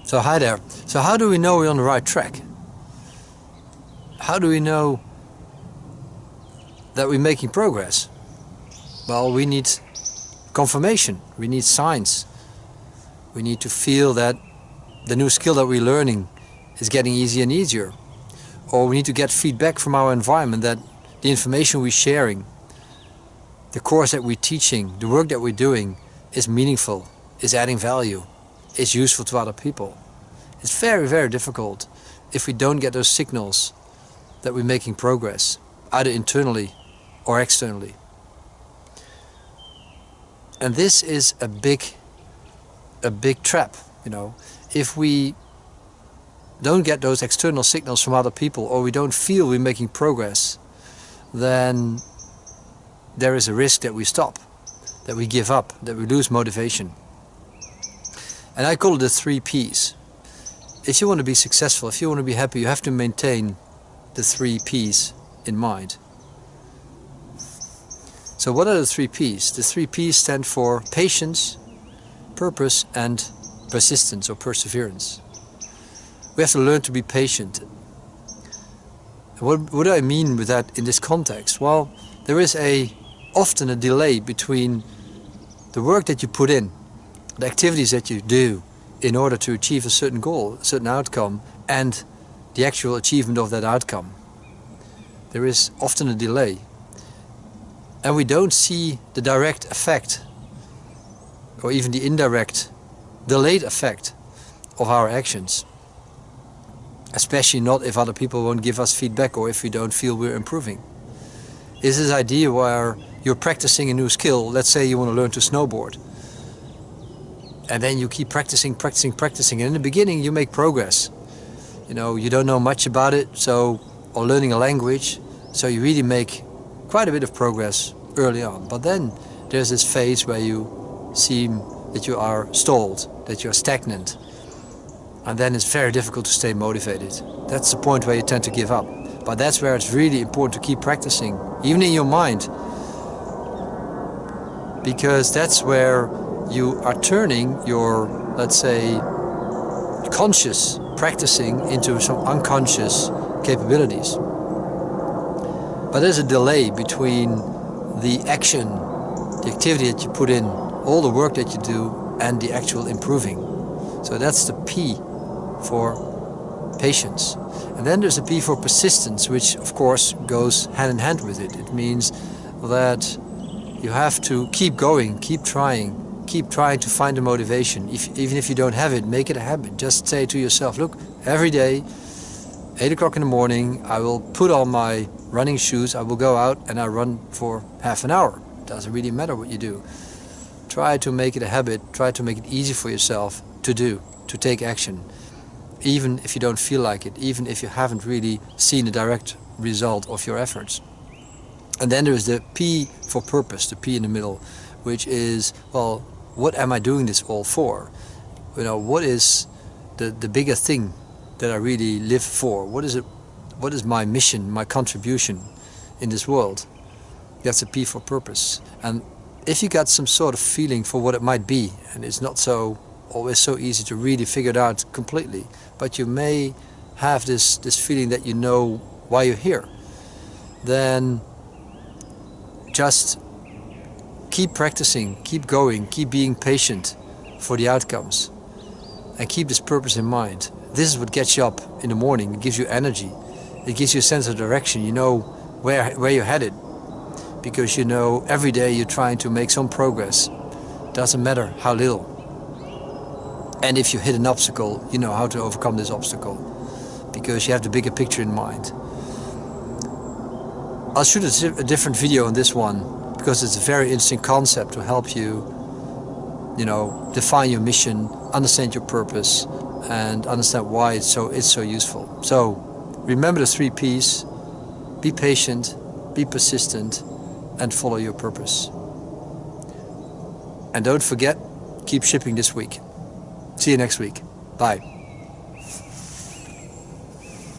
So hi there. So how do we know we're on the right track? How do we know that we're making progress? Well, we need confirmation. We need signs. We need to feel that the new skill that we're learning is getting easier and easier. Or we need to get feedback from our environment that the information we're sharing, the course that we're teaching, the work that we're doing is meaningful, is adding value, is useful to other people. It's very, very difficult if we don't get those signals that we're making progress, either internally or externally. And this is a big trap, you know. If we don't get those external signals from other people, or we don't feel we're making progress, then there is a risk that we stop, that we give up, that we lose motivation. And I call it the 3 Ps. If you want to be successful, if you want to be happy, you have to maintain the 3 Ps in mind. So what are the 3 Ps? The 3 Ps stand for patience, purpose and persistence or perseverance. We have to learn to be patient. What do I mean with that in this context? Well, there is often a delay between the work that you put in, the activities that you do in order to achieve a certain goal, a certain outcome, and the actual achievement of that outcome. There is often a delay. And we don't see the direct effect, or even the indirect, delayed effect of our actions. Especially not if other people won't give us feedback or if we don't feel we're improving. It's this idea where you're practicing a new skill. Let's say you want to learn to snowboard. And then you keep practicing. And in the beginning you make progress. You know, you don't know much about it, or learning a language, so you really make quite a bit of progress early on. But then there's this phase where you seem that you are stalled, that you're stagnant. And then it's very difficult to stay motivated. That's the point where you tend to give up. But that's where it's really important to keep practicing, even in your mind. Because that's where you are turning your, let's say, conscious practicing into some unconscious capabilities. But there's a delay between the action, the activity that you put in, all the work that you do, and the actual improving. So that's the P for patience. And then there's a P for persistence, which of course goes hand in hand with it. It means that you have to keep going, keep trying to find the motivation. Even if you don't have it, make it a habit. Just say to yourself, look, every day, 8 o'clock in the morning, I will put on my running shoes, I will go out and I run for half an hour. It doesn't really matter what you do. Try to make it a habit, try to make it easy for yourself to do, to take action. Even if you don't feel like it, even if you haven't really seen a direct result of your efforts. And then there is the P for purpose, the P in the middle, which is, well, what am I doing this all for? You know, what is the bigger thing that I really live for? What is my mission, my contribution in this world? That's a P for purpose. And if you got some sort of feeling for what it might be, and it's not always so easy to really figure it out completely, but you may have this feeling that you know why you're here, then just keep practicing, keep going, keep being patient for the outcomes, and keep this purpose in mind. This is what gets you up in the morning. It gives you energy. It gives you a sense of direction. You know where you're headed, because you know every day you're trying to make some progress. Doesn't matter how little. And if you hit an obstacle, you know how to overcome this obstacle, because you have the bigger picture in mind. I'll shoot a different video on this one, because it's a very interesting concept to help you, define your mission, understand your purpose, and understand why it's so useful. So remember the 3 Ps: be patient, be persistent, and follow your purpose. And don't forget, keep shipping this week. See you next week. Bye.